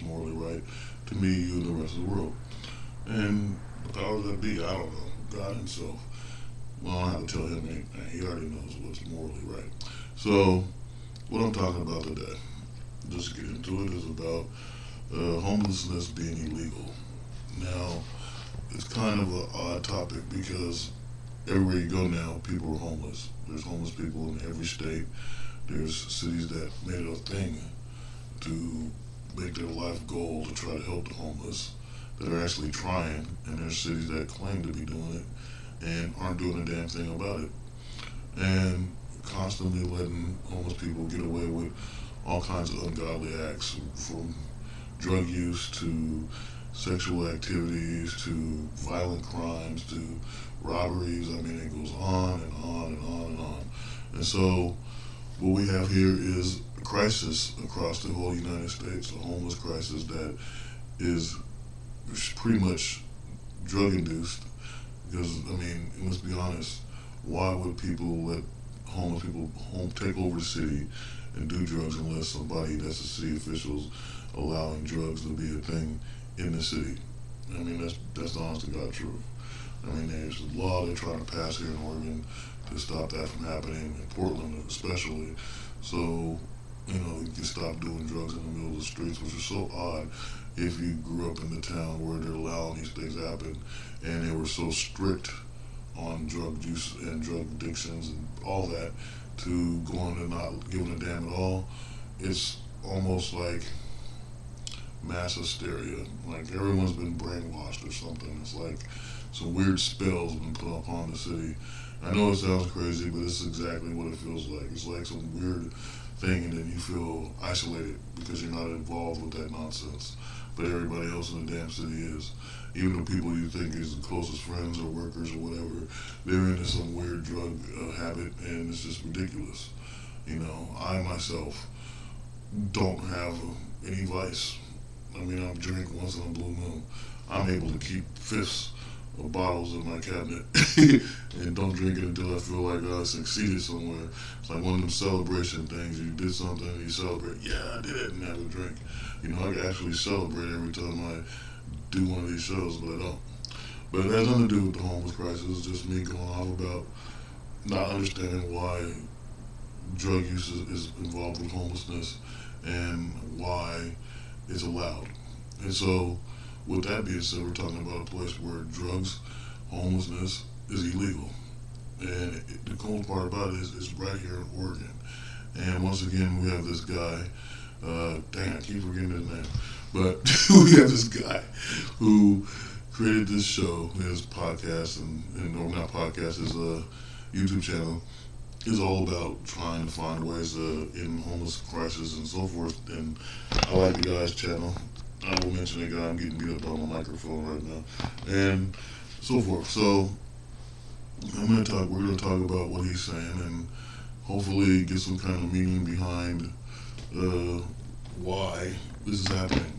what's morally right to me, you, and the rest of the world. And the powers that be, I don't know, God himself. Well, I don't have to tell him anything. He already knows what's morally right. So, what I'm talking about today, just to get into it, is about homelessness being illegal. Now, it's kind of an odd topic because everywhere you go now, people are homeless. There's homeless people in every state. There's cities that made it a thing to make their life goal to try to help the homeless that are actually trying, and there's cities that claim to be doing it and aren't doing a damn thing about it. And constantly letting homeless people get away with all kinds of ungodly acts, from drug use to sexual activities to violent crimes to robberies. I mean, it goes on and on and on and on. And so what we have here is a crisis across the whole United States, a homeless crisis that is pretty much drug induced. Because, I mean, let's be honest, why would people let homeless people take over the city and do drugs unless somebody that's the city officials allowing drugs to be a thing in the city? I mean, that's the honest to God truth. I mean, there's a law they're trying to pass here in Oregon to stop that from happening, in Portland especially. So, you can stop doing drugs in the middle of the streets, which is so odd if you grew up in the town where they're allowing these things to happen, and they were so strict on drug use and drug addictions and all that, to going to not giving a damn at all. It's almost like mass hysteria. Like everyone's been brainwashed or something. It's like some weird spells have been put upon the city. I know it sounds crazy, but it's exactly what it feels like. It's like some weird thing, and then you feel isolated because you're not involved with that nonsense. But everybody else in the damn city is. Even the people you think is the closest friends or workers or whatever, they're into some weird drug habit, and it's just ridiculous. I myself don't have any vice. I mean, I drink once in a blue moon. I'm able to keep fifths of bottles in my cabinet and don't drink it until I feel like I succeeded somewhere. It's like one of them celebration things. You did something and you celebrate. Yeah, I did it, and have a drink. I can actually celebrate every time I do one of these shows, but I don't. But it has nothing to do with the homeless crisis. It's just me going off about not understanding why drug use is involved with homelessness and why it's allowed. And so, with that being said, we're talking about a place where drugs, homelessness is illegal. And the cool part about it is it's right here in Oregon. And once again, we have this guy, dang, I keep forgetting his name, but we have this guy who created this show, his podcast, or not podcast, his YouTube channel, is all about trying to find ways to end homeless crisis and so forth. And I like the guy's channel. I will mention the guy. I'm getting beat up on my microphone right now, and so forth. So we're gonna talk about what he's saying, and hopefully get some kind of meaning behind why this is happening.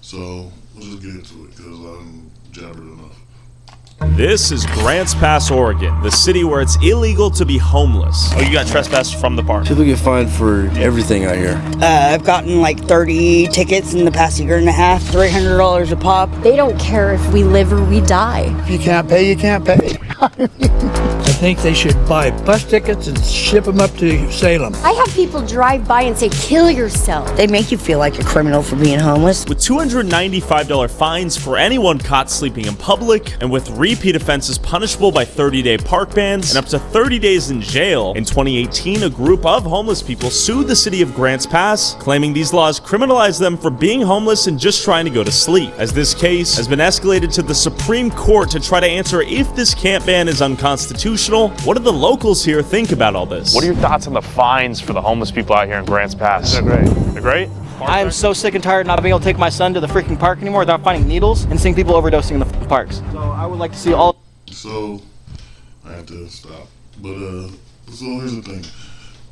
So let's just get into it because I'm jabbered enough. This is Grants Pass, Oregon, the city where it's illegal to be homeless. Oh, you got trespassed from the park? People get fined for everything out here. I've gotten like 30 tickets in the past year and a half, $300 a pop. They don't care if we live or we die. If you can't pay, you can't pay. I think they should buy bus tickets and ship them up to Salem. I have people drive by and say, kill yourself. They make you feel like a criminal for being homeless. With $295 fines for anyone caught sleeping in public, and with repeat offenses punishable by 30-day park bans and up to 30 days in jail, in 2018, a group of homeless people sued the city of Grants Pass, claiming these laws criminalize them for being homeless and just trying to go to sleep. As this case has been escalated to the Supreme Court to try to answer if this camp ban is unconstitutional, what do the locals here think about all this? What are your thoughts on the fines for the homeless people out here in Grants Pass? They're great. They're great? I'm so sick and tired of not being able to take my son to the freaking park anymore without finding needles and seeing people overdosing in the parks. So I would like to see all... So, I have to stop. But, so here's the thing.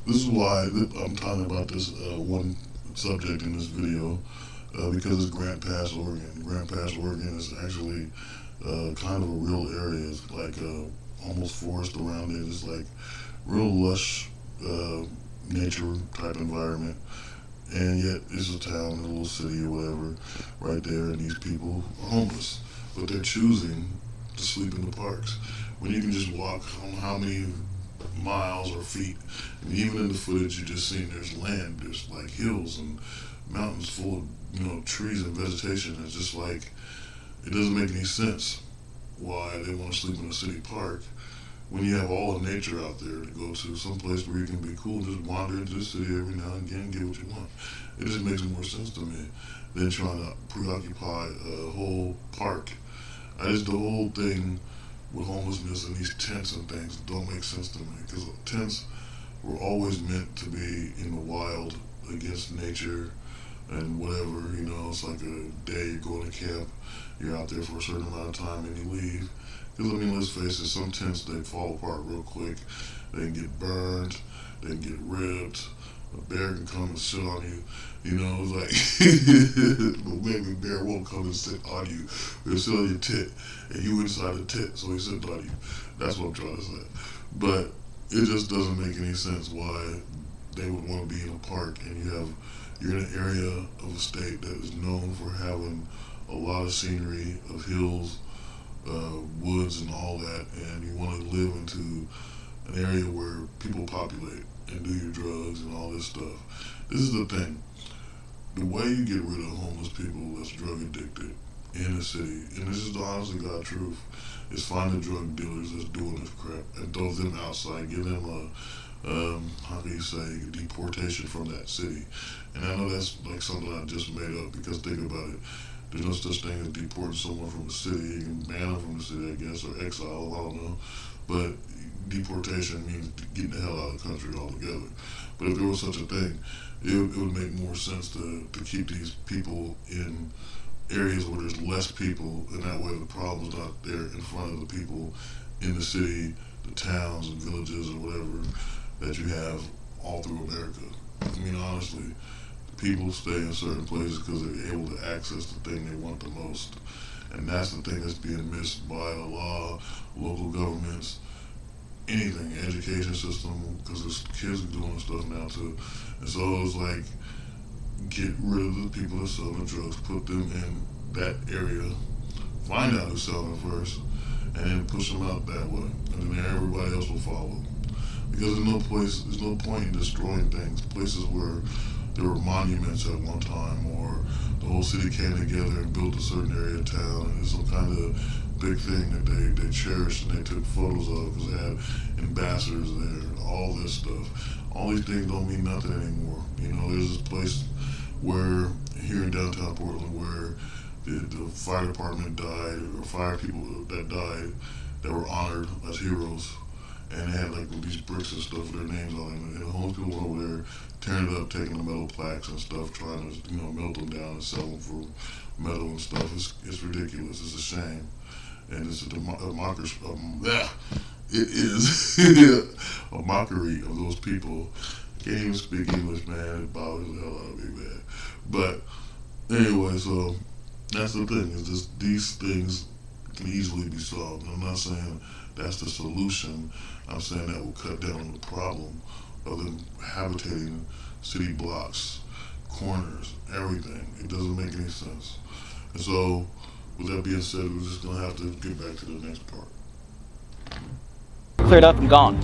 This is why I'm talking about this one subject in this video, because it's Grants Pass, Oregon. Grants Pass, Oregon is actually kind of a real area. It's like almost forest around it. It's like real lush nature type environment. And yet it's a town, a little city or whatever, right there, and these people are homeless. But they're choosing to sleep in the parks. When you can just walk on how many miles or feet, and even in the footage you just seen, there's land, there's like hills and mountains full of, trees and vegetation. It's just like, it doesn't make any sense why they want to sleep in a city park when you have all the nature out there to go to, some place where you can be cool, just wander into the city every now and again and get what you want. It just makes more sense to me than trying to preoccupy a whole park. The whole thing with homelessness and these tents and things don't make sense to me, because tents were always meant to be in the wild against nature and whatever. It's like a day you go to camp, you're out there for a certain amount of time and you leave. Because let's face it, some tents, they fall apart real quick. They can get burned, they can get ripped, a bear can come and sit on you. It's like, but maybe a bear won't come and sit on you. He'll sit on your tit, and you inside the tit, so he's sitting on you. That's what I'm trying to say. But it just doesn't make any sense why they would want to be in a park and you're in an area of a state that is known for having a lot of scenery of hills, woods and all that, and you want to live into an area where people populate and do your drugs and all this stuff. This is the thing. The way you get rid of homeless people that's drug addicted in the city, and this is the honest to God truth, is find the drug dealers that's doing this crap and throw them outside, give them a deportation from that city. And I know that's like something I just made up, because think about it. There's no such thing as deporting someone from the city. You can ban them from the city, I guess, or exile, I don't know. But deportation means getting the hell out of the country altogether. But if there was such a thing, it would make more sense to keep these people in areas where there's less people, and that way the problem's not there in front of the people in the city, the towns and villages or whatever that you have all through America. Honestly, people stay in certain places because they're able to access the thing they want the most. And that's the thing that's being missed by the law, local governments, anything, education system, because there's kids doing stuff now too. And so it's like, get rid of the people that sell the drugs, put them in that area, find out who's selling them first, and then push them out that way. And then everybody else will follow. Because there's no point in destroying things, places where there were monuments at one time, or the whole city came together and built a certain area of town, and it's some kind of big thing that they cherished and they took photos of because they had ambassadors there and all this stuff. All these things don't mean nothing anymore. There's this place where, here in downtown Portland, where the fire department died, or fire people that died that were honored as heroes, and they had like these bricks and stuff with their names on them, and the homeless people were over there tearing it up, taking the metal plaques and stuff, trying to melt them down and sell them for metal and stuff. It's ridiculous. It's a shame, and it's a mockery. It is a mockery of those people. I can't even speak English, man. It bothers the hell out of me, man. But anyway, so that's the thing. Is just these things can easily be solved. I'm not saying that's the solution. I'm saying that will cut down on the problem of them habitating city blocks, corners, everything. It doesn't make any sense. And so, with that being said, we're just gonna have to get back to the next part. Cleared up and gone.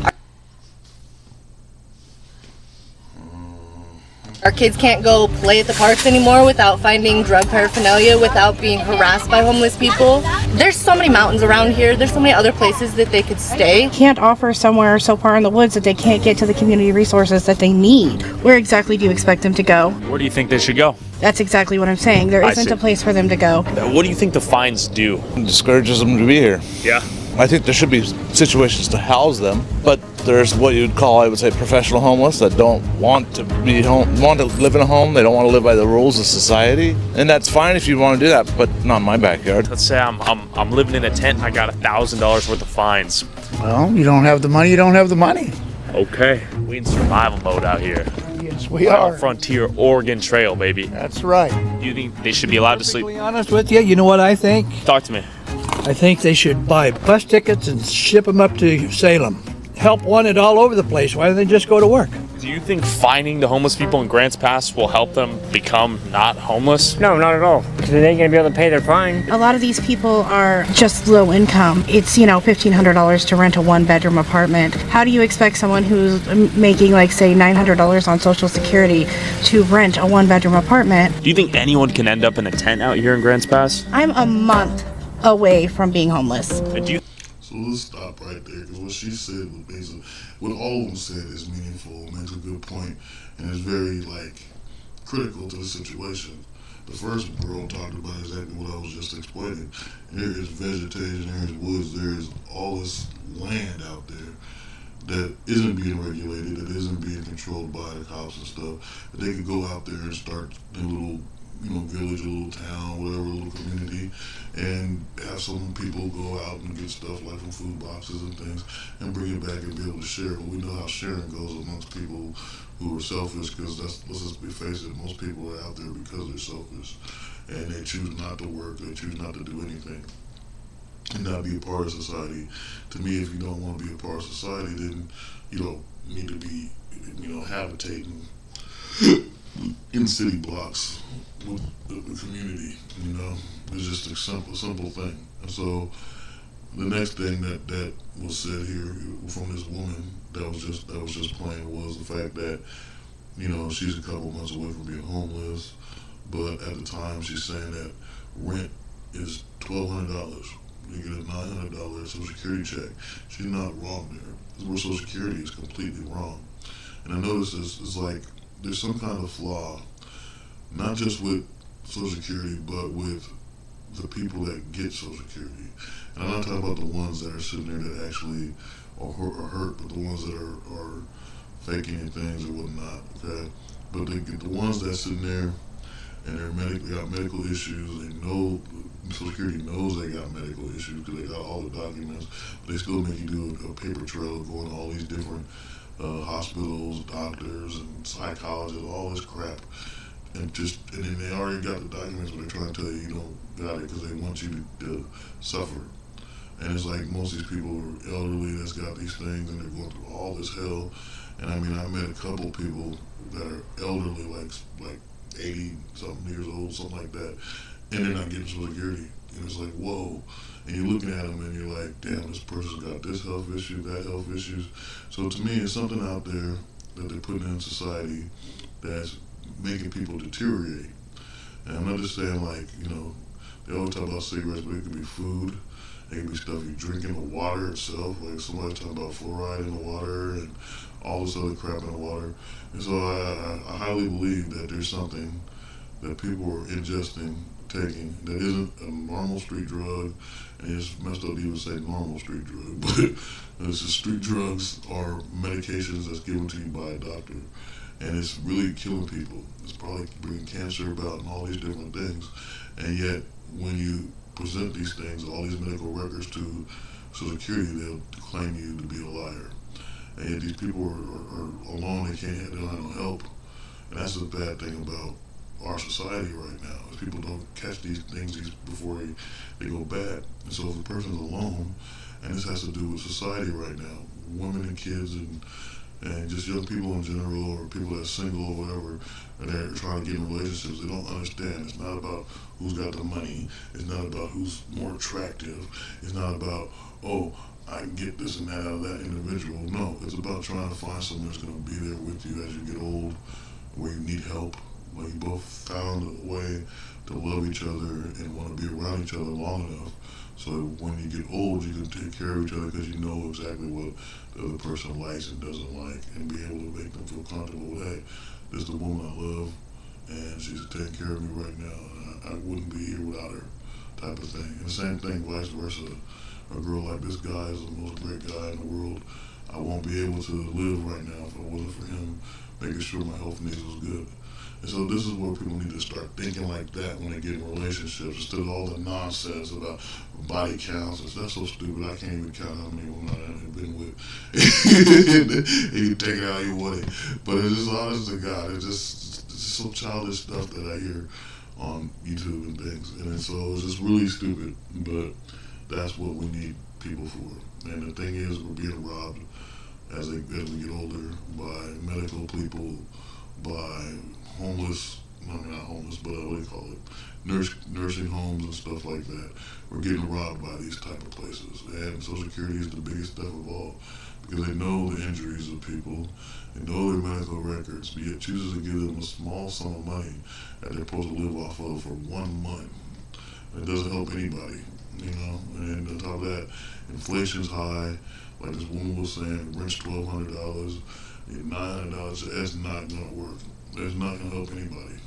Our kids can't go play at the parks anymore without finding drug paraphernalia, without being harassed by homeless people. There's so many mountains around here. There's so many other places that they could stay. Can't offer somewhere so far in the woods that they can't get to the community resources that they need. Where exactly do you expect them to go? Where do you think they should go? That's exactly what I'm saying. There isn't a place for them to go. What do you think the fines do? It discourages them to be here. Yeah. I think there should be situations to house them, but there's what you'd call, I would say, professional homeless that don't want to be home, want to live in a home. They don't want to live by the rules of society, and that's fine if you want to do that, but not in my backyard. Let's say I'm living in a tent and I got $1,000 worth of fines. Well, you don't have the money, you don't have the money. Okay. We in survival mode out here. Yes, we are. Frontier Oregon Trail, baby. That's right. Do you think they should be allowed to sleep? To be honest with you, you know what I think? Talk to me. I think they should buy bus tickets and ship them up to Salem. Help want it all over the place. Why don't they just go to work? Do you think finding the homeless people in Grants Pass will help them become not homeless? No, not at all. Because they ain't going to be able to pay their fine. A lot of these people are just low income. It's, $1,500 to rent a one-bedroom apartment. How do you expect someone who's making, like, say, $900 on Social Security to rent a one-bedroom apartment? Do you think anyone can end up in a tent out here in Grants Pass? I'm a month away from being homeless. So let's stop right there, because what she said was basically, what all of them said is meaningful, makes a good point, and is very, critical to the situation. The first girl talked about exactly what I was just explaining. There is vegetation, there is woods, there is all this land out there that isn't being regulated, that isn't being controlled by the cops and stuff. That they could go out there and start a little, village, a little town, whatever, a little community, and have some people go out and get stuff like from food boxes and things and bring it back and be able to share. But we know how sharing goes amongst people who are selfish, because let's just face it, most people are out there because they're selfish and they choose not to work, they choose not to do anything and not be a part of society. To me, if you don't want to be a part of society, then you don't need to be, habitating in city blocks with the community. It's just a simple thing. And so the next thing that was said here from this woman that was just playing was the fact that she's a couple months away from being homeless, but at the time she's saying that rent is $1,200. You get a $900 Social Security check. She's not wrong there. Where Social Security is completely wrong. And I noticed it's like there's some kind of flaw, not just with Social Security, but with the people that get Social Security. And I'm not talking about the ones that are sitting there that actually are hurt, but the ones that are faking things or whatnot, okay? But the ones that sitting there and they got medical issues, they know, Social Security knows they got medical issues because they got all the documents, but they still make you do a paper trail of going to all these different hospitals, doctors, and psychologists, all this crap. And then they already got the documents, but they're trying to tell you don't got it because they want you to suffer. And it's like most of these people are elderly that's got these things and they're going through all this hell. And I met a couple people that are elderly, like 80 something years old, something like that, and they're not getting Social Security. And it's like, whoa. And you're looking at them and you're like, damn, this person's got this health issue, that health issues. So to me, it's something out there that they're putting in society that's making people deteriorate. And I'm not just saying they always talk about cigarettes, but it could be food, it could be stuff you drink in the water itself, like somebody's talking about fluoride in the water and all this other crap in the water. And so I highly believe that there's something that people are ingesting, taking, that isn't a normal street drug. And it's messed up to even say normal street drug, but it's just street drugs are medications that's given to you by a doctor. And it's really killing people. It's probably bringing cancer about and all these different things. And yet, when you present these things, all these medical records to Social Security, they'll claim you to be a liar. And yet these people are alone, they don't have no help. And that's the bad thing about our society right now, is people don't catch these things before they go bad. And so if a person's alone, and this has to do with society right now, women and kids and just young people in general, or people that's single or whatever, and they're trying to get in relationships, they don't understand. It's not about who's got the money. It's not about who's more attractive. It's not about, I can get this and that out of that individual. No, it's about trying to find someone that's going to be there with you as you get old, where you need help, where you both found a way to love each other and want to be around each other long enough so when you get old, you can take care of each other because you know exactly what the other person likes and doesn't like, and be able to make them feel comfortable with, hey, this is the woman I love, and she's taking care of me right now, and I wouldn't be here without her, type of thing. And the same thing, vice versa. A girl like this guy is the most great guy in the world. I won't be able to live right now if it wasn't for him making sure my health needs was good. And so this is where people need to start thinking like that when they get in relationships, instead of all the nonsense about body counts. That's so stupid. I can't even count how many women I've been with. You can take it how you want it. But it's just honest to God. It's just so childish stuff that I hear on YouTube and things. And so it's just really stupid. But that's what we need people for. And the thing is, we're being robbed as we get older, by medical people, by homeless, not homeless, but what do you call it? Nursing homes and stuff like that. We're getting robbed by these type of places. And Social Security is the biggest theft of all, because they know the injuries of people, they know their medical records, but yet chooses to give them a small sum of money that they're supposed to live off of for 1 month. It doesn't help anybody, you know. And on top of that, inflation's high. Like this woman was saying, rent's $1,200, $900. That's not gonna work. That's not gonna help anybody.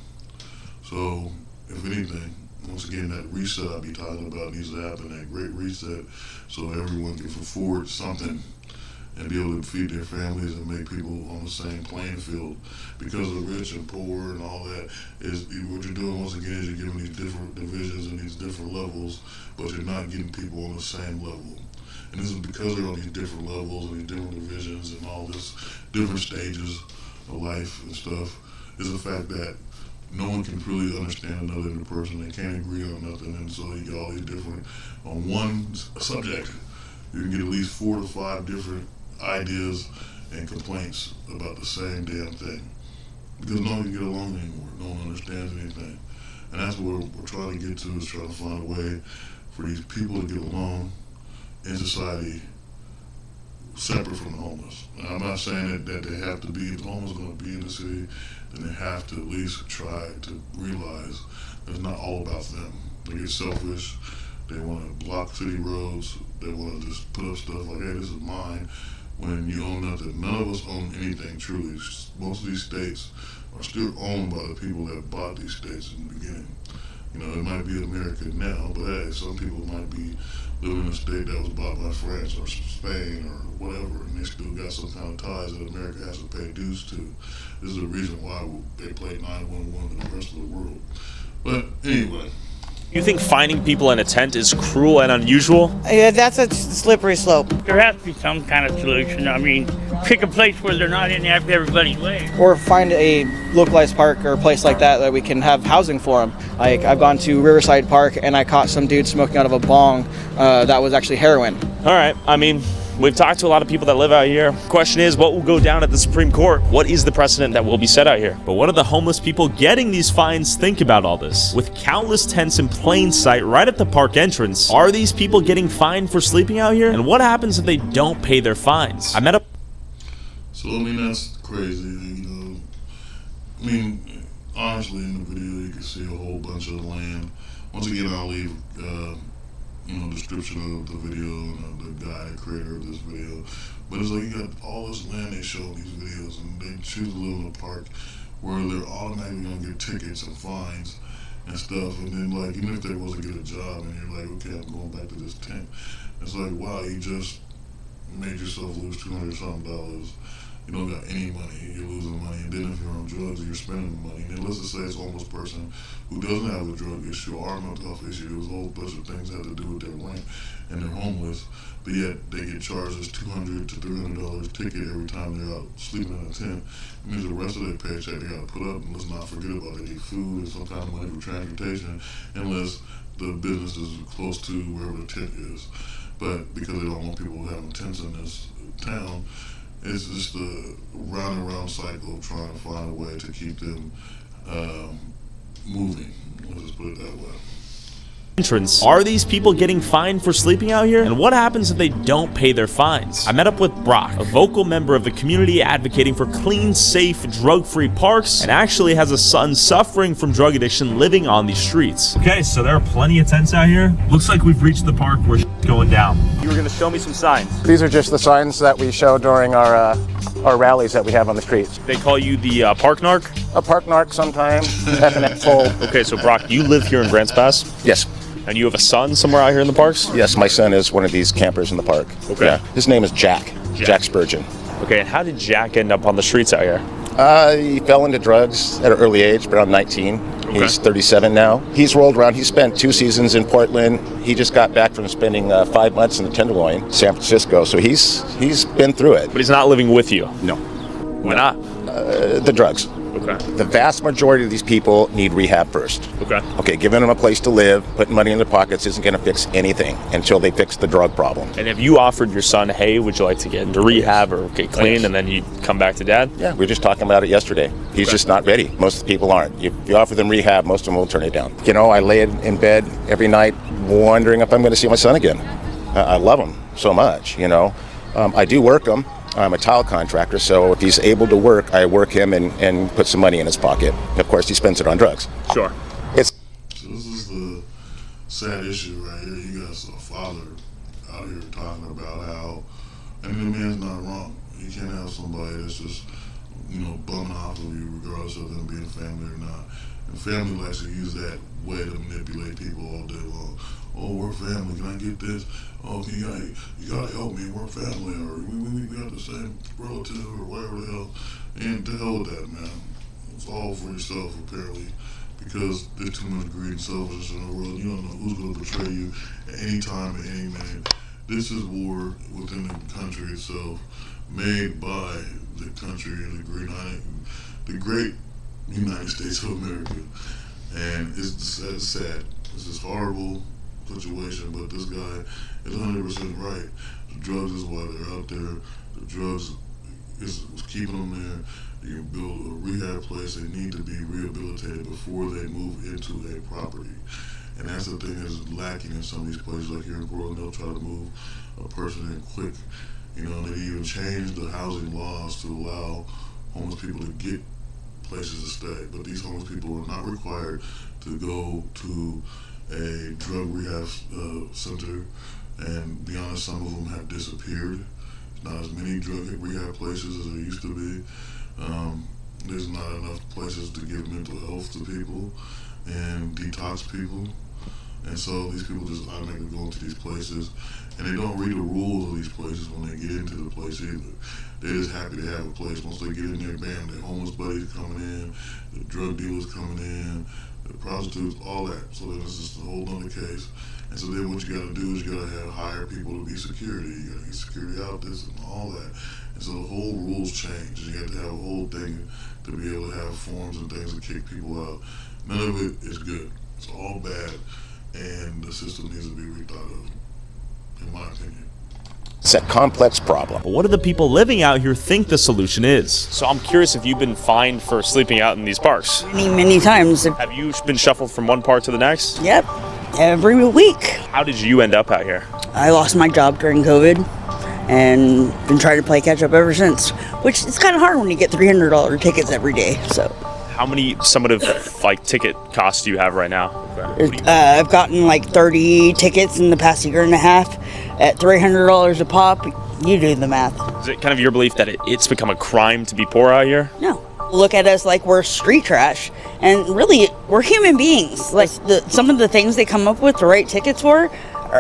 So, if anything, once again, that reset I be talking about needs to happen, that great reset, so everyone can afford something and be able to feed their families and make people on the same playing field. Because of rich and poor and all that, is what you're doing once again is you're giving these different divisions and these different levels, but you're not getting people on the same level. And this is because they're on these different levels and these different divisions and all this different stages of life and stuff, is the fact that no one can really understand another person. They can't agree on nothing, and so you get all these different, on one subject, you can get at least 4 to 5 different ideas and complaints about the same damn thing. Because no one can get along anymore. No one understands anything. And that's what we're trying to get to, is trying to find a way for these people to get along in society separate from the homeless. And I'm not saying that they have to be, if the homeless are going to be in the city, then they have to at least try to realize that it's not all about them. They get selfish, they want to block city roads, they want to just put up stuff like, hey, this is mine, when you own nothing. None of us own anything truly. Most of these states are still owned by the people that bought these states in the beginning. You know, it might be America now, but hey, some people might be living in a state that was bought by France or Spain or whatever, and they still got some kind of ties that America has to pay dues to. This is the reason why they play 911 in the rest of the world. But anyway. You think finding people in a tent is cruel and unusual? Yeah, that's a slippery slope. There has to be some kind of solution. I mean, pick a place where they're not in everybody's way. Or find a localized park or a place like that we can have housing for them. Like, I've gone to Riverside Park and I caught some dude smoking out of a bong that was actually heroin. All right, I mean, we've talked to a lot of people that live out here. Question is, what will go down at the Supreme Court? What is the precedent that will be set out here? But what do the homeless people getting these fines think about all this? With countless tents in plain sight right at the park entrance, are these people getting fined for sleeping out here? And what happens if they don't pay their fines? I met up. So, I mean, that's crazy, you know. I mean, honestly, in the video, you can see a whole bunch of land. Once again, I'll leave, description of the video and the guy, creator of this video. But it's like you got all this land they show in these videos, and they choose to live in a park where they're automatically gonna get tickets and fines and stuff. And then, like, even if they was to get a job, and you're like, okay, I'm going back to this tent. It's like, wow, you just made yourself lose $200-something. You don't got any money, you're losing money, and then if you're on drugs, you're spending money. And then let's just say it's a homeless person who doesn't have a drug issue or a mental health issue, there's a whole bunch of things that have to do with their rent, and they're homeless, but yet they get charged this $200 to $300 ticket every time they're out sleeping in a tent. It means the rest of their paycheck they gotta put up, and let's not forget about they need food and some kind of money for transportation, unless the business is close to wherever the tent is. But because they don't want people having tents in this town, it's just a round and round cycle of trying to find a way to keep them moving. Let's just put it that way. Entrance. Are these people getting fined for sleeping out here? And what happens if they don't pay their fines? I met up with Brock, a vocal member of the community advocating for clean, safe, drug-free parks, and actually has a son suffering from drug addiction living on these streets. Okay, so there are plenty of tents out here. Looks like we've reached the park where shit's going down. You were gonna show me some signs. These are just the signs that we show during our rallies that we have on the streets. They call you the park narc? A park narc sometimes, F&F full. Okay, so Brock, you live here in Grants Pass? Yes. And you have a son somewhere out here in the parks? Yes, my son is one of these campers in the park. Okay. Yeah. His name is Jack Spurgeon. Okay, and how did Jack end up on the streets out here? He fell into drugs at an early age, around 19. Okay. He's 37 now. He's rolled around. He spent 2 seasons in Portland. He just got back from spending 5 months in the Tenderloin, San Francisco. So he's been through it. But he's not living with you? No. Why not? The drugs. Okay. Okay. The vast majority of these people need rehab first. Okay. Okay, giving them a place to live, putting money in their pockets isn't going to fix anything until they fix the drug problem. And have you offered your son, hey, would you like to get into rehab or get clean, and then you come back to dad? Yeah, we were just talking about it yesterday. He's just not ready. Most people aren't. If you offer them rehab, most of them will turn it down. You know, I lay in bed every night wondering if I'm going to see my son again. I love him so much, you know. I do work him. I'm a tile contractor, so if he's able to work, I work him and put some money in his pocket. Of course, he spends it on drugs. Sure. It's So this is the sad issue right here. You got a father out here talking about how, and the man's not wrong. You can't have somebody that's just, you know, bumming off of you regardless of them being family or not. And family likes to use that way to manipulate people all day long. Oh, we're family. Can I get this? Oh, you gotta help me. We're family, or we got the same relative, or whatever the hell. And to hell with that, man. It's all for yourself, apparently, because there's too much greed and selfishness in the world. You don't know who's gonna betray you at any time, at any minute. This is war within the country itself, made by the country and the great United States of America. And it's sad. This is horrible situation, but this guy is 100% right. The drugs is why they're out there. The drugs is keeping them there. You build a rehab place, they need to be rehabilitated before they move into a property. And that's the thing that's lacking in some of these places, like here in Portland. They'll try to move a person in quick. You know, they even changed the housing laws to allow homeless people to get places to stay. But these homeless people are not required to go to a drug rehab center, and be honest, some of them have disappeared. There's not as many drug rehab places as there used to be. There's not enough places to give mental health to people and detox people. And so these people just automatically go into these places, and they don't read the rules of these places when they get into the place either. They're just happy to have a place. Once they get in there, bam, their homeless buddies coming in, the drug dealers coming in, the prostitutes, all that. So then it's just a whole other case. And so then what you gotta do is you gotta hire people to be security. You gotta get security out this and all that. And so the whole rules change. You have to have a whole thing to be able to have forms and things to kick people out. None of it is good. It's all bad. And the system needs to be rethought of, in my opinion. It's a complex problem. But what do the people living out here think the solution is? So I'm curious if you've been fined for sleeping out in these parks. Many times. Have you been shuffled from one park to the next? Yep, every week. How did you end up out here? I lost my job during COVID and been trying to play catch up ever since, which is kind of hard when you get $300 tickets every day. So how many summative like ticket costs do you have right now? I've gotten like 30 tickets in the past year and a half at $300 a pop. You do the math. Is it kind of your belief that it's become a crime to be poor out here? No. Look at us like we're street trash, and really we're human beings. Like some of the things they come up with to write tickets for,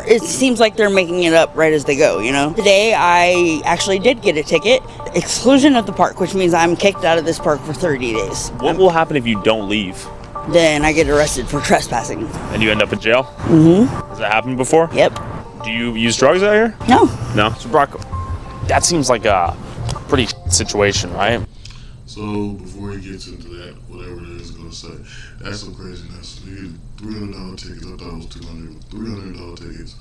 it seems like they're making it up right as they go, you know? Today I actually did get a ticket, exclusion of the park, which means I'm kicked out of this park for 30 days. What will happen if you don't leave? Then I get arrested for trespassing. And you end up in jail? Mm-hmm. Has that happened before? Yep. Do you use drugs out here? No. No? So Brock, that seems like a pretty situation, right? So before he gets into that, whatever it is going to say, that's some craziness. You get $300 tickets. I thought it was $200. $300 tickets.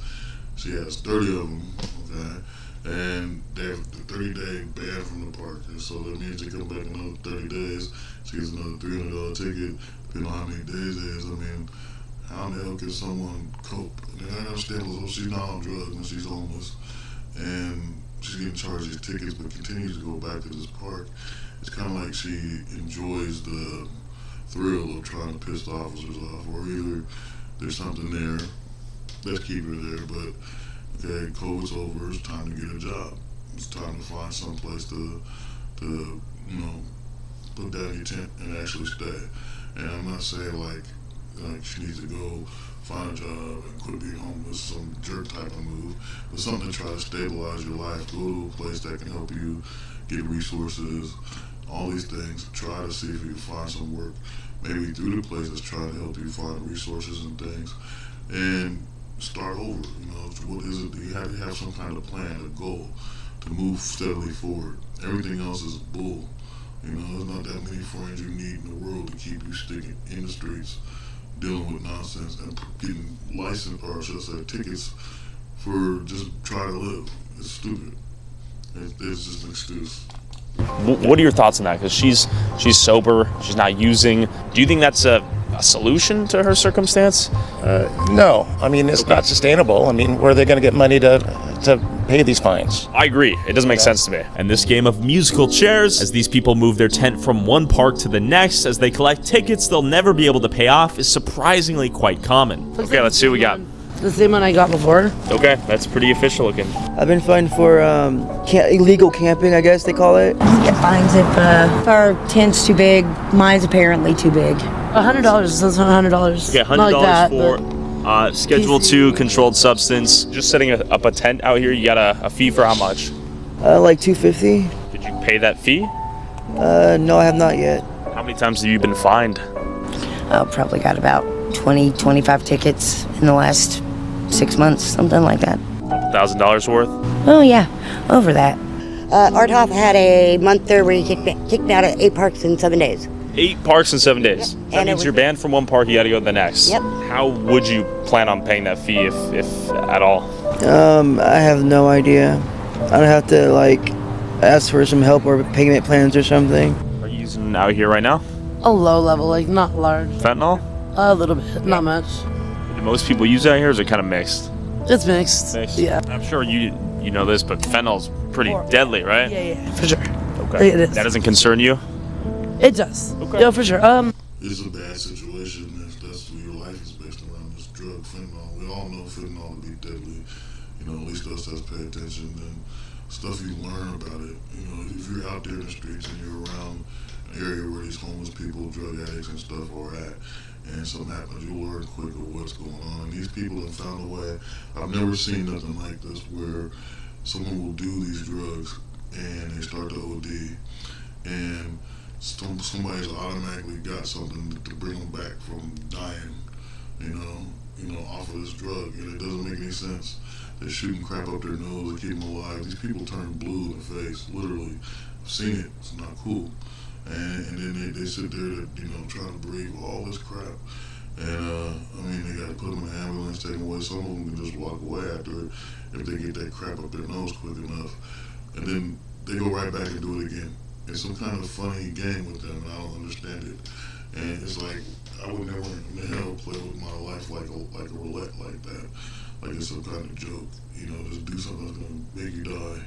She has 30 of them, okay? And they have the 30-day ban from the park. And so that means they come back another 30 days. She gets another $300 ticket, depending on how many days it is. I mean, how in the hell can someone cope? And I understand, so she's not on drugs and she's homeless. And she's getting charged these tickets, but continues to go back to this park. It's kind of like she enjoys the thrill of trying to piss the officers off, or either there's something there that's keeping her there, but okay, COVID's over, it's time to get a job. It's time to find some place to put down your tent and actually stay. And I'm not saying like she needs to go find a job and quit being homeless, some jerk type of move, but something to try to stabilize your life. Go to a place that can help you get resources, all these things. Try to see if you can find some work, maybe through the place that's trying to help you find resources and things, and start over. You know, what is it? You have to have some kind of plan, a goal to move steadily forward. Everything else is bull. You know, there's not that many friends you need in the world to keep you sticking in the streets, dealing with nonsense and getting license, or should I say tickets, for just trying to live. It's stupid. It's just an excuse. What are your thoughts on that? Because she's sober, she's not using. Do you think that's a solution to her circumstance? No, I mean, it's not sustainable. I mean, where are they going to get money to pay these fines? I agree. It doesn't make sense to me. And this game of musical chairs, as these people move their tent from one park to the next, as they collect tickets they'll never be able to pay off, is surprisingly quite common. Okay, let's see what we got. The same one I got before. Okay, that's pretty official looking. I've been fined for illegal camping, I guess they call it. You get fines if our tent's too big. Mine's apparently too big. $100. That's $100. Okay, $100 Not like that, for Schedule 2 controlled substance. Just setting up a tent out here, you got a fee for how much? Like $250. Did you pay that fee? No, I have not yet. How many times have you been fined? Probably got about 20, 25 tickets in the last 6 months, something like that. $1,000 worth? Oh yeah, over that. Arthoff had a month there where he kicked me out of 8 parks in 7 days. 8 parks in 7 days. Yep. That means you're banned from one park, you gotta go to the next. Yep. How would you plan on paying that fee, if at all? I have no idea. I'd have to ask for some help or payment plans or something. Are you using out here right now? A low level, not large. Fentanyl? A little bit, not much. Do most people use it out here, or is it kind of mixed? It's mixed. Yeah. I'm sure you know this, but fentanyl's pretty deadly, right? Yeah, for sure. Okay. It is. That doesn't concern you? It does. Okay. Yeah, for sure. It's a bad situation. That's your life is based around this drug, fentanyl. We all know fentanyl to be deadly. You know, at least us that pay attention. And stuff you learn about it. You know, if you're out there in the streets and you're around an area where these homeless people, drug addicts and stuff are at, and something happens, you'll learn quick of what's going on. And these people have found a way. I've never seen nothing like this where someone will do these drugs and they start to OD, and somebody's automatically got something to bring them back from dying, you know, off of this drug, and it doesn't make any sense. They're shooting crap up their nose to keep them alive. These people turn blue in the face, literally. I've seen it. It's not cool. And then they sit there, trying to breathe all this crap. And, they got to put them in an ambulance, take them away. Some of them can just walk away after it if they get that crap up their nose quick enough. And then they go right back and do it again. It's some kind of funny game with them, and I don't understand it. And it's like, I would never in the hell play with my life like a roulette like that. Like it's some kind of joke. Just do something that's going to make you die,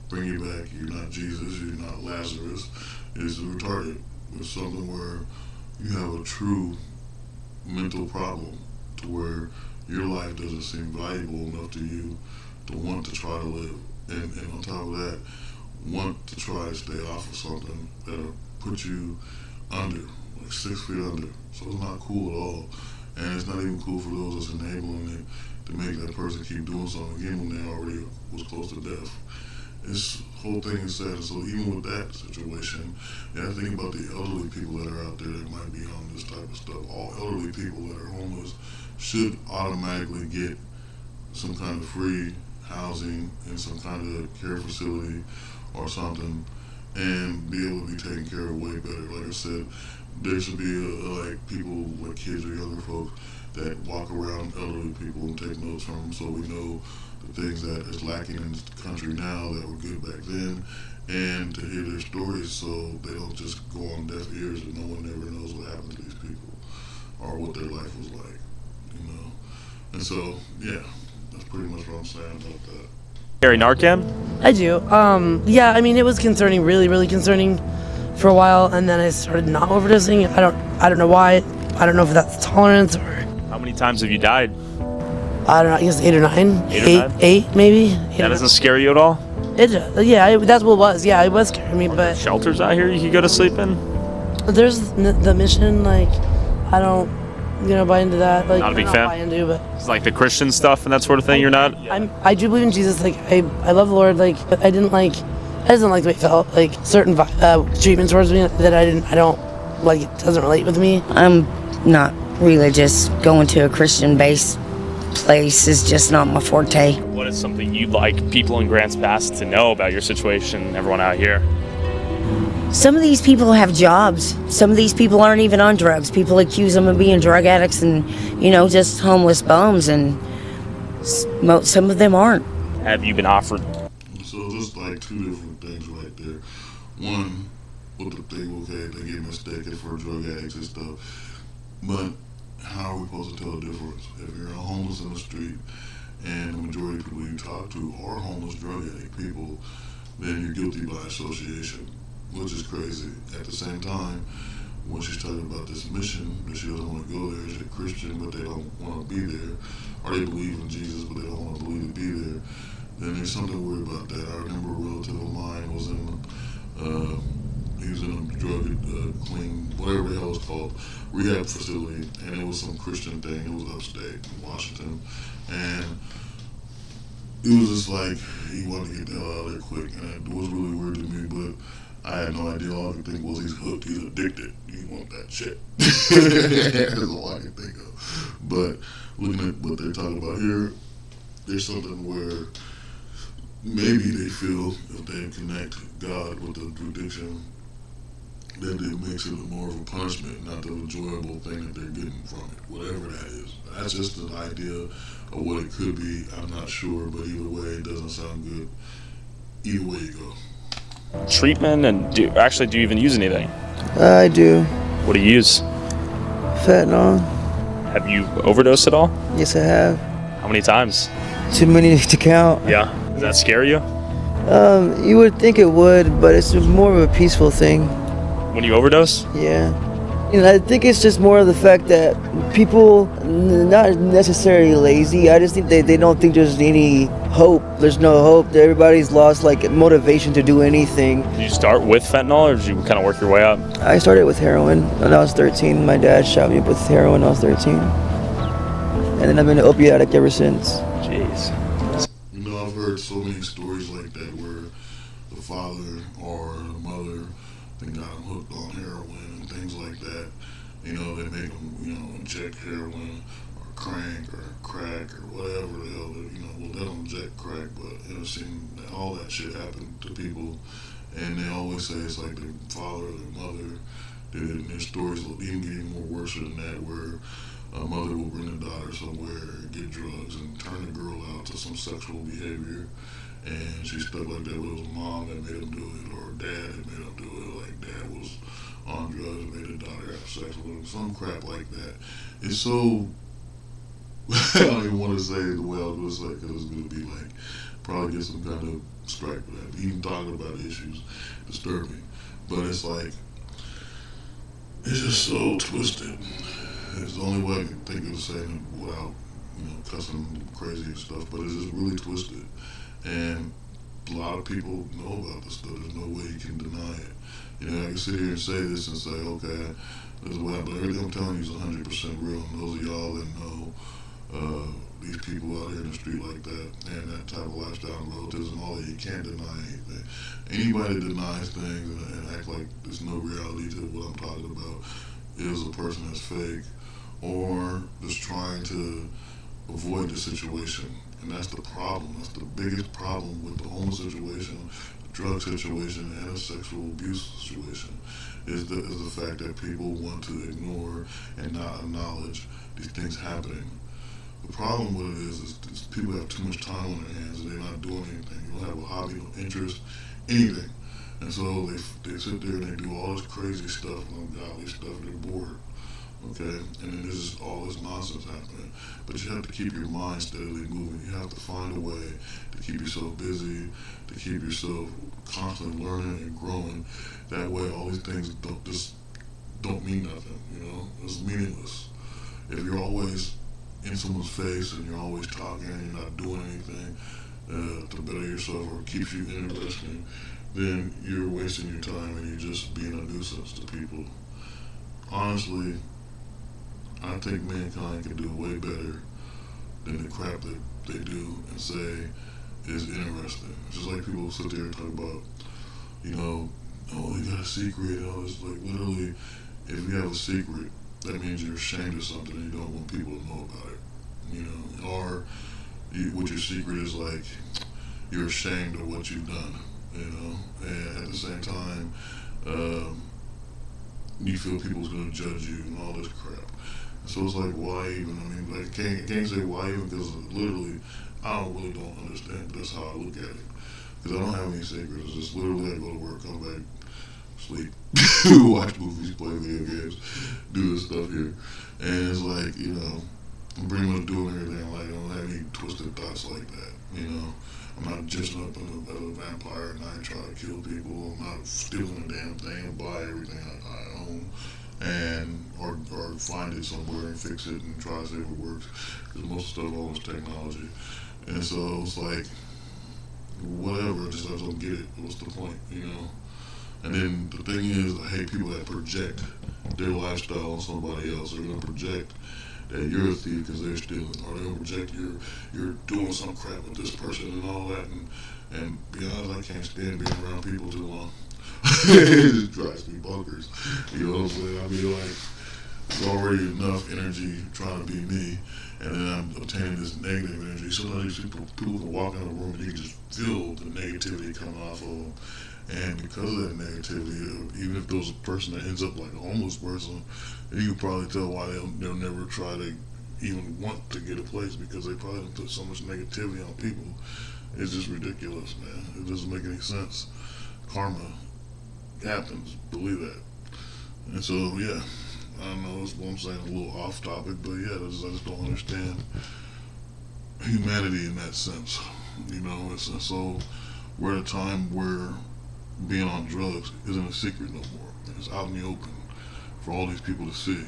bring you back. You're not Jesus, you're not Lazarus. It's retarded. It's something where you have a true mental problem to where your life doesn't seem valuable enough to you to want to try to live. And on top of that, want to try to stay off of something that'll put you under, like 6 feet under. So it's not cool at all. And it's not even cool for those that's enabling it to make that person keep doing something again when they already was close to death. This whole thing is sad. So even with that situation, I think about the elderly people that are out there that might be on this type of stuff. All elderly people that are homeless should automatically get some kind of free housing in some kind of care facility or something, and be able to be taken care of way better. Like I said, there should be people like kids or younger folks that walk around elderly people and take notes from them, so we know the things that is lacking in the country now that were good back then, and to hear their stories so they don't just go on deaf ears and no one ever knows what happened to these people or what their life was like, And so, yeah, that's pretty much what I'm saying about that. Carry Narcan? I do. Yeah, it was concerning, really, really concerning for a while, and then I started not overdosing. I don't know why. I don't know if that's tolerance or... How many times have you died? I don't know, I guess 8 or 9. 8 or 9? 8 maybe. That doesn't scare you at all? That's what it was. Yeah, it was scaring me, but... Shelters out here you could go to sleep in? There's the mission, I don't, buy into that. Not a big fan? Buy into, but... It's like the Christian stuff and that sort of thing, you're not? I do believe in Jesus, I love the Lord, but I didn't like the way it felt, certain treatments towards me that I don't, it doesn't relate with me. I'm not religious. Going to a Christian-based place is just not my forte. What is something you'd like people in Grants Pass to know about your situation, everyone out here? Some of these people have jobs. Some of these people aren't even on drugs. People accuse them of being drug addicts and, just homeless bums, and some of them aren't. Have you been offered? So just like two different things right there. One, with the thing, okay, they get mistaken for drug addicts and stuff, but how are we supposed to tell the difference? If you're homeless in the street and the majority of people you talk to are homeless drug addict people, then you're guilty by association, which is crazy. At the same time, when she's talking about this mission, that she doesn't want to go there, she's a Christian, but they don't want to be there, or they believe in Jesus, but they don't want to believe to be there, then there's something weird about that. I remember a relative of mine was he was in a drug clean, whatever the hell it's called, rehab facility, and it was some Christian thing. It was upstate in Washington, and it was just like he wanted to get the hell out of there quick, and it was really weird to me, but I had no idea. All I could think was he's hooked, he's addicted, he want that shit. That's all I could think of. But looking at what they're talking about here, there's something where maybe they feel if they connect God with the addiction, then it makes it more of a punishment, not the enjoyable thing that they're getting from it, whatever that is. That's just an idea of what it could be. I'm not sure, but either way, it doesn't sound good. Either way you go. Treatment, and do you even use anything? I do. What do you use? Fentanyl. Have you overdosed at all? Yes, I have. How many times? Too many to count. Yeah. Does that scare you? You would think it would, but it's more of a peaceful thing. When you overdose? Yeah. I think it's just more of the fact that people, not necessarily lazy, I just think they don't think there's any hope. There's no hope. Everybody's lost motivation to do anything. Did you start with fentanyl, or did you kind of work your way up? I started with heroin when I was 13. My dad shot me with heroin when I was 13. And then I've been an opiate addict ever since. Jeez. I've heard so many stories like that where the father or the mother got them hooked on heroin and things like that. They make them, inject heroin or crank or crack or whatever the hell. They don't inject crack, but I've seen all that shit happen to people, and they always say it's like their father or their mother did it. And their stories will even getting more worse than that, where a mother will bring a daughter somewhere, get drugs, and turn the girl out to some sexual behavior, and she's stuck like that. It was mom that made him do it, or dad that made him do it. Like dad was on drugs and made the daughter have sex with him, some crap like that. It's so I don't even want to say it the way I was going to say, because it's going to be like probably get some kind of strike for that. Even talking about issues disturbing, but it's like it's just so twisted. It's the only way I can think of saying it without, cussing crazy and stuff, but it's just really twisted. And a lot of people know about this stuff. There's no way you can deny it. I can sit here and say this and say, okay, this is what happened, but everything I'm telling you is 100% real. And those of y'all that know these people out here in the street like that and that type of lifestyle and relatives and all that, you can't deny anything. Anybody that denies things and act like there's no reality to what I'm talking about is a person that's fake, or just trying to avoid the situation. And that's the problem. That's the biggest problem with the homeless situation, the drug situation, and the sexual abuse situation, is the fact that people want to ignore and not acknowledge these things happening. The problem with it is people have too much time on their hands and they're not doing anything. You don't have a hobby, no interest, anything. And so they sit there and they do all this crazy stuff and ungodly stuff, and they're bored. Okay, and then there's just all this nonsense happening. But you have to keep your mind steadily moving. You have to find a way to keep yourself busy, to keep yourself constantly learning and growing. That way, all these things don't mean nothing. It's meaningless. If you're always in someone's face and you're always talking and you're not doing anything to better yourself or keeps you interesting, then you're wasting your time and you're just being a nuisance to people. Honestly, I think mankind can do way better than the crap that they do and say is interesting. It's just like people sit there and talk about, oh, you got a secret. It's like literally, if you have a secret, that means you're ashamed of something and you don't want people to know about it. Or what your secret is like, you're ashamed of what you've done. And at the same time, you feel people's gonna judge you and all this crap. So it's like, why even? I mean, like, can't say why even, because literally, I really don't understand. That's how I look at it. Because I don't have any secrets. It's just literally, I go to work, come back, sleep, watch movies, play video games, do this stuff here. And it's like, you know, I'm pretty much doing everything. Like, I don't have any twisted thoughts like that, you know. I'm not dressing up as a vampire and I ain't trying to kill people. I'm not stealing a damn thing and buy everything I own, and or find it somewhere and fix it and try to see if it works. Because most stuff is technology, and so it's like, whatever. I don't get it. What's the point, you know? And then the thing is, I hate people that project their lifestyle on somebody else. They're gonna project that you're a thief because they're stealing, or they're gonna project you're doing some crap with this person and all that. And be honest, I can't stand being around people too long. It just drives me bonkers. You know what I'm saying? I mean, like, there's already enough energy trying to be me, and then I'm obtaining this negative energy. Sometimes people can walk in a room and you can just feel the negativity coming off of them. And because of that negativity, even if there's a person that ends up like a homeless person, you can probably tell why they'll never try to even want to get a place, because they probably don't put so much negativity on people. It's just ridiculous, man. It doesn't make any sense. Karma happens, believe that. And so, yeah, I don't know, that's what I'm saying, a little off topic, but yeah, I just don't understand humanity in that sense. You know, so we're at a time where being on drugs isn't a secret no more. It's out in the open for all these people to see.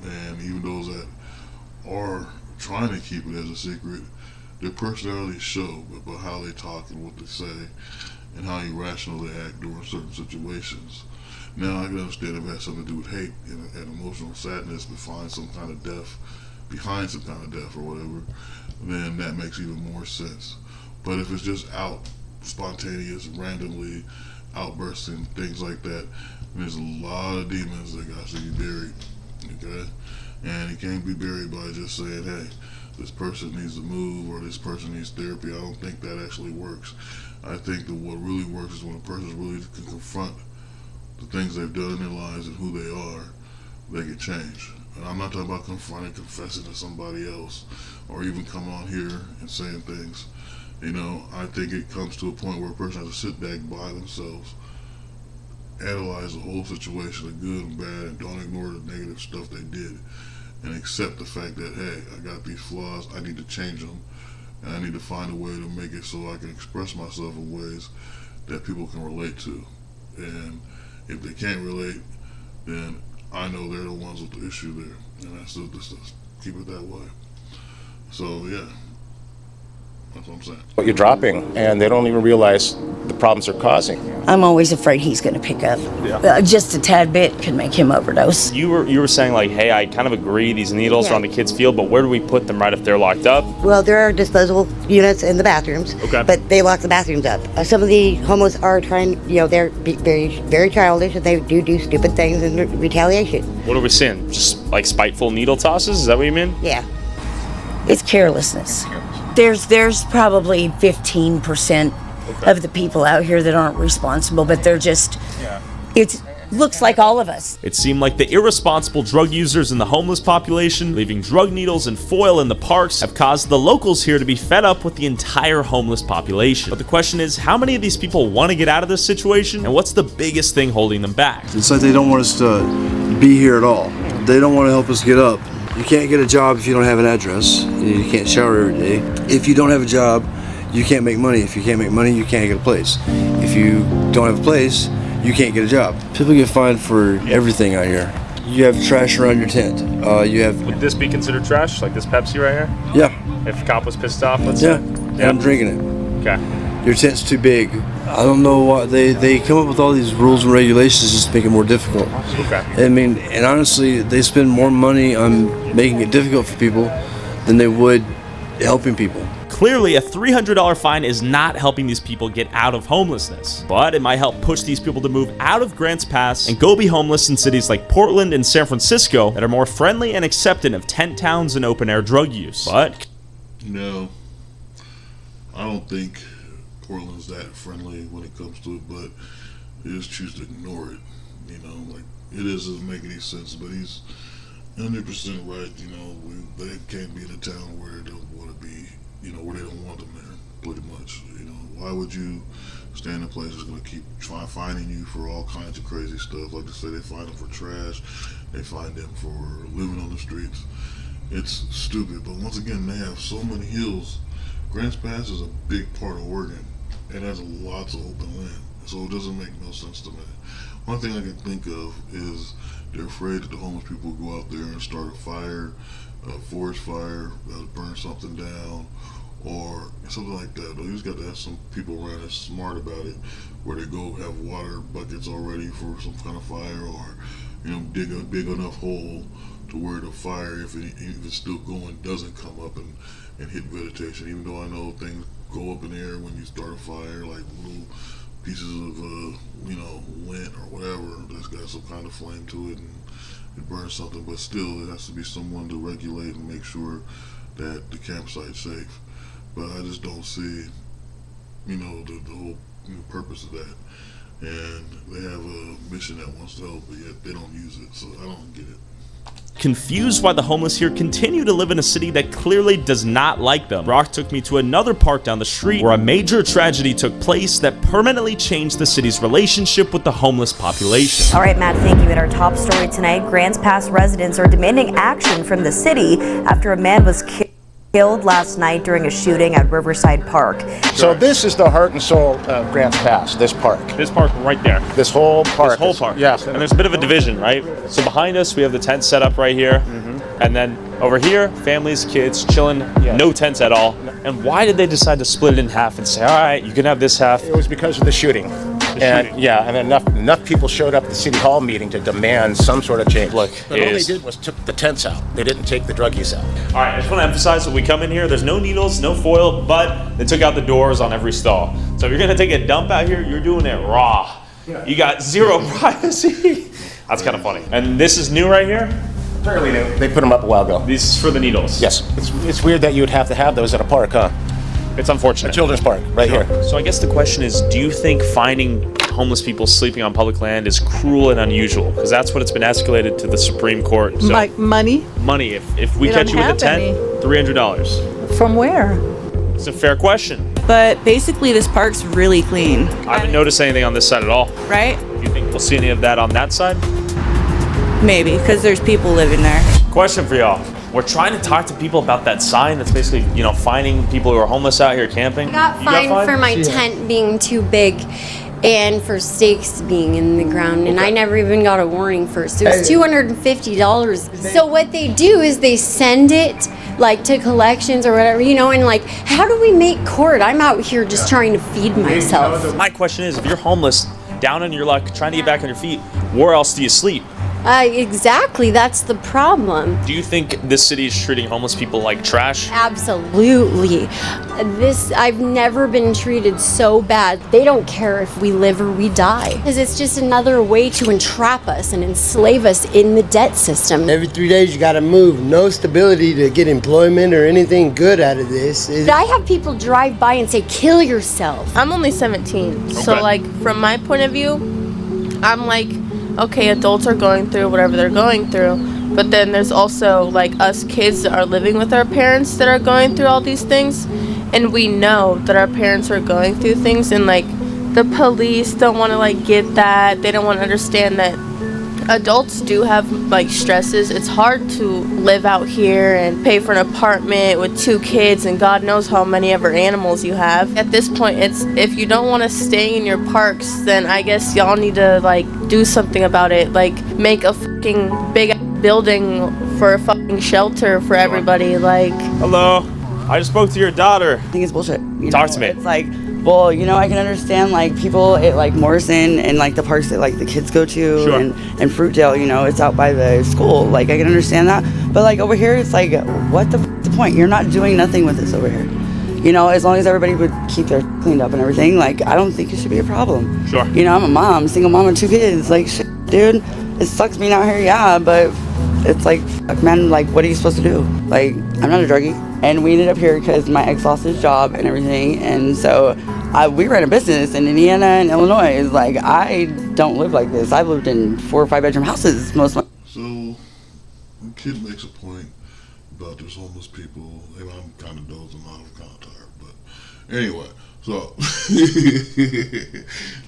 And even those that are trying to keep it as a secret, their personalities show by how they talk and what they say and how irrational they act during certain situations. Now, I can understand if it has something to do with hate and emotional sadness behind some kind of death or whatever, then that makes even more sense. But if it's just out, spontaneous, randomly outbursting, things like that, there's a lot of demons that got to be buried, okay? And it can't be buried by just saying, hey, this person needs to move or this person needs therapy. I don't think that actually works. I think that what really works is when a person really can confront the things they've done in their lives and who they are, they can change. And I'm not talking about confronting, confessing to somebody else, or even coming on here and saying things. You know, I think it comes to a point where a person has to sit back by themselves, analyze the whole situation, the good and bad, and don't ignore the negative stuff they did, and accept the fact that, hey, I got these flaws, I need to change them, and I need to find a way to make it so I can express myself in ways that people can relate to. And if they can't relate, then I know they're the ones with the issue there, and that's just keep it that way. So yeah, that's what I'm saying. What you're dropping, and they don't even realize the problems they're causing. I'm always afraid he's going to pick up. Just a tad bit could make him overdose. You were saying, like, hey, I kind of agree, these needles are on the kids' field, but where do we put them right if they're locked up? Well, there are disposable units in the bathrooms, but they lock the bathrooms up. Some of the homeless are trying, they're very, very childish, and they do stupid things in retaliation. What are we seeing? Just like spiteful needle tosses? Is that what you mean? Yeah. It's carelessness. There's probably 15% of the people out here that aren't responsible, but they're just, it looks like all of us. It seemed like the irresponsible drug users in the homeless population, leaving drug needles and foil in the parks, have caused the locals here to be fed up with the entire homeless population. But the question is, how many of these people want to get out of this situation, and what's the biggest thing holding them back? It's like they don't want us to be here at all. They don't want to help us get up. You can't get a job if you don't have an address. You can't shower every day. If you don't have a job, you can't make money. If you can't make money, you can't get a place. If you don't have a place, you can't get a job. People get fined for everything out here. You have trash around your tent. Would this be considered trash, like this Pepsi right here? Yeah. If a cop was pissed off, let's say? And I'm drinking it. Okay. Your tent's too big. I don't know why they come up with all these rules and regulations just to make it more difficult. Okay. I mean, and honestly, they spend more money on making it difficult for people than they would helping people. Clearly, a $300 fine is not helping these people get out of homelessness, but it might help push these people to move out of Grants Pass and go be homeless in cities like Portland and San Francisco that are more friendly and accepting of tent towns and open-air drug use. But no, I don't think Portland's that friendly when it comes to it, but They just choose to ignore it. You know, like it doesn't make any sense. But he's 100% right. You know, they can't be in a town where they don't want to be. You know, where they don't want them there. Pretty much. You know, why would you stay in a place that's going to keep finding you for all kinds of crazy stuff? Like they say, they find them for trash. They find them for living on the streets. It's stupid. But once again, they have so many hills. Grants Pass is a big part of Oregon, and has lots of open land. So it doesn't make no sense to me. One thing I can think of is they're afraid that the homeless people will go out there and start a fire, a forest fire, burn something down, or something like that. You just got to have some people around that's smart about it, where they go have water buckets already for some kind of fire, or dig a big enough hole to where the fire, if it's still going, doesn't come up and hit vegetation. Even though I know things go up in the air when you start a fire, like little pieces of lint or whatever that's got some kind of flame to it, and it burns something. But still, it has to be someone to regulate and make sure that the campsite's safe. But I just don't see, the whole purpose of that. And they have a mission that wants to help, but yet they don't use it. So I don't get it. Confused why the homeless here continue to live in a city that clearly does not like them, Brock took me to another park down the street where a major tragedy took place that permanently changed the city's relationship with the homeless population. All right, Matt, thank you. In our top story tonight, Grants Pass residents are demanding action from the city after a man was killed last night during a shooting at Riverside Park. So this is the heart and soul of Grants Pass, this park. This park right there. This whole park. This whole park. Yes. And there's a bit of a division, right? So behind us, we have the tent set up right here. And then over here, families, kids, chilling, no tents at all. And why did they decide to split it in half and say, all right, you can have this half? It was because of the shooting. And enough people showed up at the city hall meeting to demand some sort of change. Look, but all they did was took the tents out. They didn't take the druggies out. All right, I just want to emphasize when we come in here, there's no needles, no foil, but they took out the doors on every stall. So if you're gonna take a dump out here, you're doing it raw. Yeah. You got zero privacy. That's kind of funny. And this is new right here? Fairly new. They put them up a while ago. This is for the needles. Yes. It's weird that you would have to have those at a park, huh? It's unfortunate. A children's park, right here. So I guess the question is, do you think finding homeless people sleeping on public land is cruel and unusual? Because that's what it's been escalated to the Supreme Court. So like money? Money. If we catch you with a tent, $300. From where? It's a fair question. But basically this park's really clean. I haven't noticed anything on this side at all. Right? Do you think we'll see any of that on that side? Maybe, because there's people living there. Question for y'all. We're trying to talk to people about that sign that's basically, finding people who are homeless out here camping. I got fined for my tent being too big and for stakes being in the ground, and I never even got a warning first. It was $250. So what they do is they send it to collections or whatever, and how do we make court? I'm out here just trying to feed myself. My question is, if you're homeless, down on your luck, trying to get back on your feet, where else do you sleep? Exactly, that's the problem. Do you think this city is treating homeless people like trash? Absolutely. I've never been treated so bad. They don't care if we live or we die. Because it's just another way to entrap us and enslave us in the debt system. Every 3 days you gotta move. No stability to get employment or anything good out of this. I have people drive by and say, kill yourself. I'm only 17. So from my point of view, I'm okay, adults are going through whatever they're going through, but then there's also us kids that are living with our parents that are going through all these things, and we know that our parents are going through things, and the police don't want to get that. They don't want to understand that adults do have stresses. It's hard to live out here and pay for an apartment with 2 kids and God knows how many ever animals you have. At this point, it's if you don't want to stay in your parks, then I guess y'all need to do something about it. Make a fucking big building for a fucking shelter for everybody. Hello, I just spoke to your daughter. I think it's bullshit. Talk to me. It's well, I can understand people at Morrison and the parks that the kids go to, sure. and Fruitdale, it's out by the school. I can understand that, but over here it's what the point? You're not doing nothing with this over here. As long as everybody would keep their cleaned up and everything, I don't think it should be a problem. Sure. I'm a mom, single mom with 2 kids. Shit, dude, it sucks being out here, yeah, but it's fuck, man, what are you supposed to do? I'm not a druggie. And we ended up here because my ex lost his job and everything, and so We ran a business in Indiana and Illinois. It's like, I don't live like this. I've lived in 4 or 5 bedroom houses most of my. So, the kid makes a point about there's homeless people, and I'm kind of dozing off, kind of tired, but anyway, so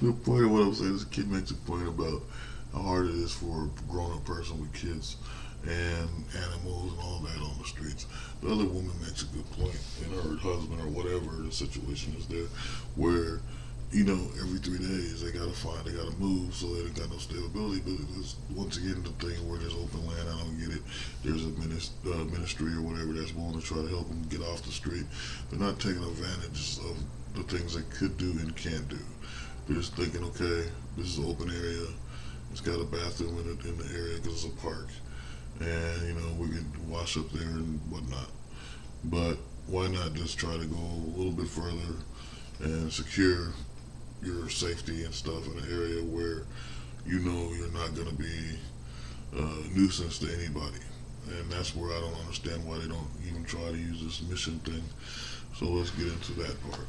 the point of what I'm saying is the kid makes a point about how hard it is for a grown-up person with kids and animals and all that on the streets. The other woman makes a good point, and her husband or whatever the situation is there, where every 3 days they gotta move, so they got no stability. But it's once again the thing where there's open land. I don't get it. There's a ministry or whatever that's willing to try to help them get off the street. They're not taking advantage of the things they could do and can't do. They're just thinking, okay, this is an open area. It's got a bathroom in the area because it's a park, and we can wash up there and whatnot. But why not just try to go a little bit further and secure your safety and stuff in an area where you're not going to be a nuisance to anybody. And that's where I don't understand why they don't even try to use this mission thing. So let's get into that part.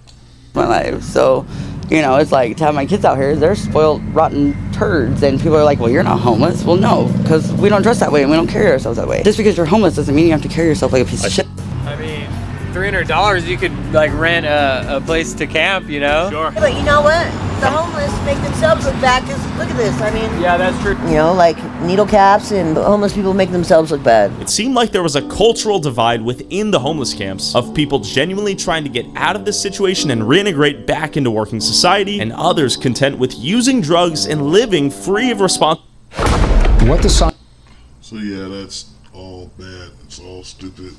My life. So, it's like to have my kids out here, they're spoiled, rotten turds, and people are like, well, you're not homeless. Well, no, because we don't dress that way and we don't carry ourselves that way. Just because you're homeless doesn't mean you have to carry yourself like a piece of shit. I mean, $300, you could rent a place to camp, Sure. But you know what? The homeless make themselves look bad because look at this. I mean, yeah, that's true. Like needle caps and homeless people make themselves look bad. It seemed like there was a cultural divide within the homeless camps of people genuinely trying to get out of this situation and reintegrate back into working society, and others content with using drugs and living free of responsibility. So yeah, that's all bad. It's all stupid.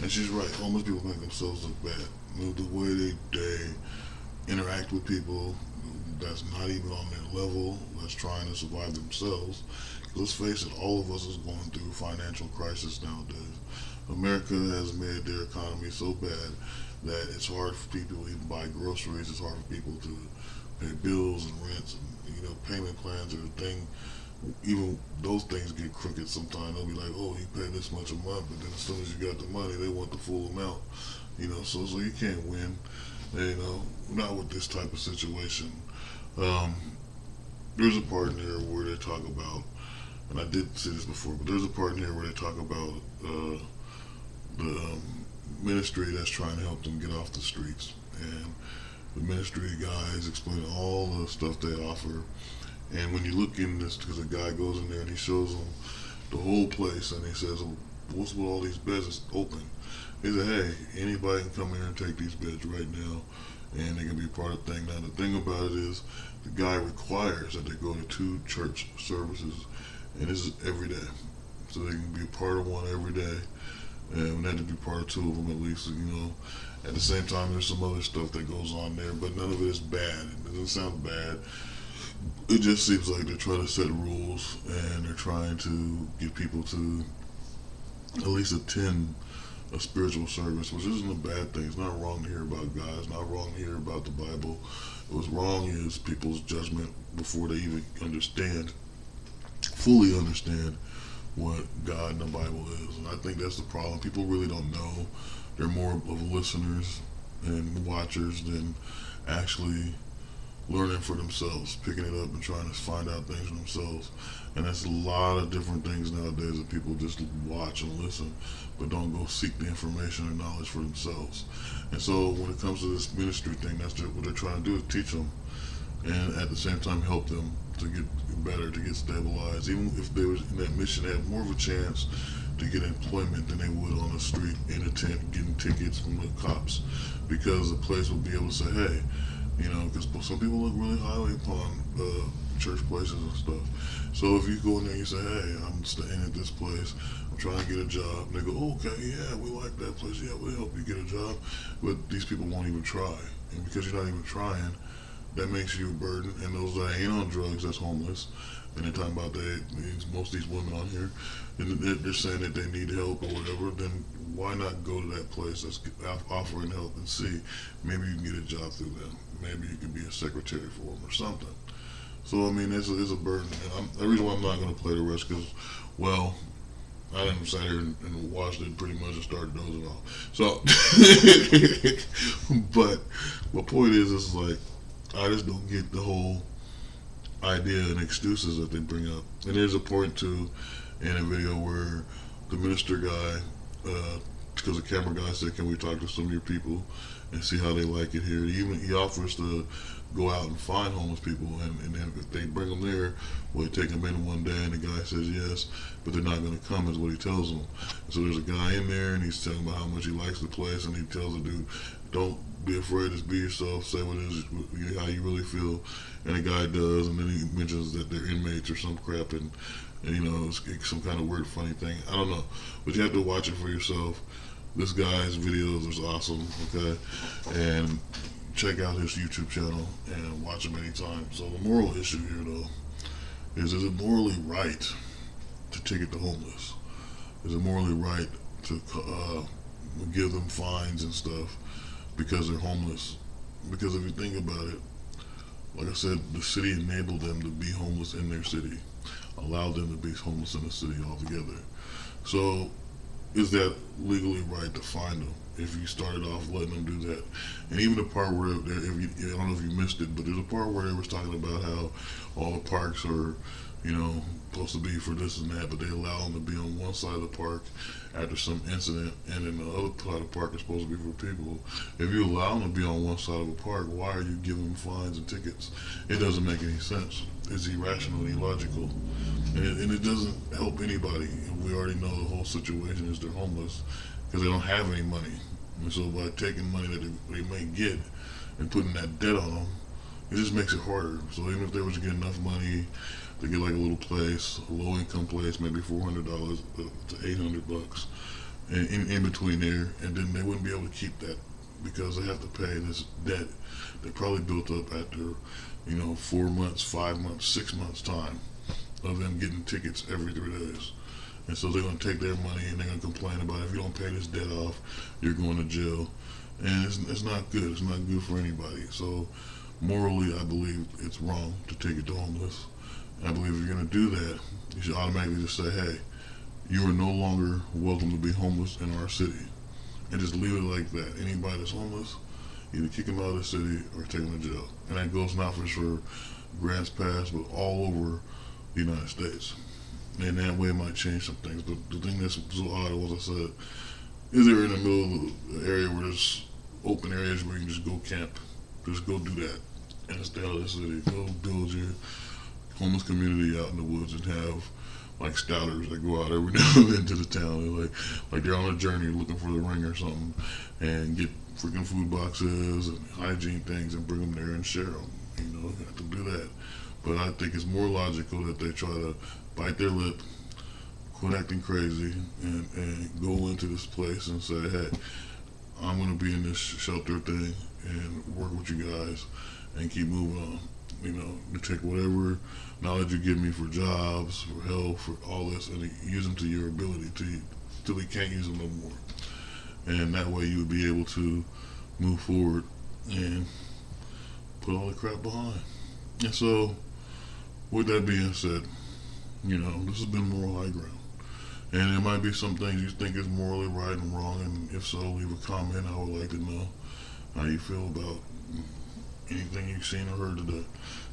And she's right. Homeless people make themselves look bad. The way they interact with people that's not even on their level, that's trying to survive themselves. Let's face it, all of us is going through a financial crisis nowadays. America has made their economy so bad that it's hard for people to even buy groceries. It's hard for people to pay bills and rents, and payment plans are a thing. Even those things get crooked sometimes. They'll be like, oh, you pay this much a month, but then as soon as you got the money, they want the full amount. So you can't win. Not with this type of situation. There's a part in there where they talk about, and I did say this before, but there's a part in there where they talk about the ministry that's trying to help them get off the streets. And the ministry guys explain all the stuff they offer. And when you look in this, because a guy goes in there and he shows them the whole place, and he says, what's with all these beds that's open? He said, hey, anybody can come here and take these beds right now, and they can be part of the thing. Now, the thing about it is, the guy requires that they go to 2 church services, and this is every day. So they can be a part of one every day, and they have to be part of 2 of them at least, At the same time, there's some other stuff that goes on there, but none of it is bad. It doesn't sound bad. It just seems like they're trying to set rules, and they're trying to get people to at least attend a spiritual service, which isn't a bad thing. It's not wrong to hear about God. It's not wrong to hear about the Bible. What's wrong is people's judgment before they even fully understand what God and the Bible is. And I think that's the problem. People really don't know. They're more of listeners and watchers than actually learning for themselves, picking it up and trying to find out things for themselves. And that's a lot of different things nowadays that people just watch and listen, but don't go seek the information and knowledge for themselves. And so when it comes to this ministry thing, that's what they're trying to do, is teach them, and at the same time help them to get better, to get stabilized. Even if they was in that mission, they have more of a chance to get employment than they would on the street in a tent getting tickets from the cops, because the place will be able to say, hey, because some people look really highly upon church places and stuff. So if you go in there and you say, hey, I'm staying at this place, I'm trying to get a job, and they go, oh, okay, yeah, we like that place, yeah, we'll help you get a job. But these people won't even try. And because you're not even trying, that makes you a burden. And those that ain't on drugs, that's homeless, and they're talking about most of these women on here, and they're saying that they need help or whatever, then why not go to that place that's offering help and see, maybe you can get a job through them. Maybe you can be a secretary for them or something. So, I mean, it's a burden. And the reason why I'm not going to play the rest, because, well, I didn't sit here and watched it pretty much and started dozing off. So, but my point is like, I just don't get the whole idea and excuses that they bring up. And there's a point too in a video where the minister guy, because the camera guy said, "Can we talk to some of your people and see how they like it here?" He offers to go out and find homeless people, and then if they bring them there, will they take them in one day? And the guy says yes, but they're not going to come, is what he tells them. So there's a guy in there, and he's telling about how much he likes the place, and he tells the dude, "Don't be afraid, just be yourself, say what it is, how you really feel." And the guy does, and then he mentions that they're inmates or some crap, and you know, it's some kind of weird funny thing. I don't know, but you have to watch it for yourself. This guy's videos is awesome, okay? And check out his YouTube channel and watch him anytime. So the moral issue here, though, is it morally right to ticket the homeless? Is it morally right to give them fines and stuff because they're homeless? Because if you think about it, like I said, the city enabled them to be homeless in their city, allowed them to be homeless in the city altogether. So is that legally right to fine them if you started off letting them do that? And even the part where, I don't know if you missed it, but there's a part where they was talking about how all the parks are, you know, supposed to be for this and that, but they allow them to be on one side of the park after some incident, and then the other side of the park is supposed to be for people. If you allow them to be on one side of the park, why are you giving them fines and tickets? It doesn't make any sense. It's irrational and illogical, and it doesn't help anybody. We already know the whole situation is they're homeless because they don't have any money, and so by taking money that they may get and putting that debt on them, it just makes it harder. So even if they were to get enough money to get like a little place, a low income place, maybe $400 to $800, and in between there, and then they wouldn't be able to keep that because they have to pay this debt that probably built up after, you know, 4 months, 5 months, 6 months time of them getting tickets every 3 days. And so they're going to take their money and they're going to complain about, if you don't pay this debt off, you're going to jail. And it's not good. It's not good for anybody. So morally, I believe it's wrong to take it to homeless. I believe if you're going to do that, you should automatically just say, hey, you are no longer welcome to be homeless in our city. And just leave it like that. Anybody that's homeless, either kick them out of the city or take them to jail. And that goes not just for Grants Pass, but all over the United States. And that way it might change some things. But the thing that's so odd, as I said, is they're in the middle of the area where there's open areas where you can just go camp. Just go do that and stay out of the city. Go build your homeless community out in the woods and have like stouters that go out every now and then to the town. They're like they're on a journey looking for the ring or something, and get freaking food boxes and hygiene things and bring them there and share them. You know, you have to do that. But I think it's more logical that they try to bite their lip, quit acting crazy, and go into this place and say, hey, I'm going to be in this shelter thing and work with you guys and keep moving on. You know, you take whatever knowledge you give me for jobs, for health, for all this, and use them to your ability till we can't use them no more. And that way you would be able to move forward and put all the crap behind. And so, with that being said, you know, this has been Moral High Ground. And there might be some things you think is morally right and wrong, and if so, leave a comment. I would like to know how you feel about anything you've seen or heard today.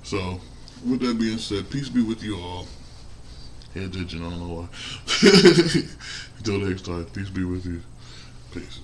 So, with that being said, peace be with you all. Head itching, I don't know why. Until next time, peace be with you. Peace.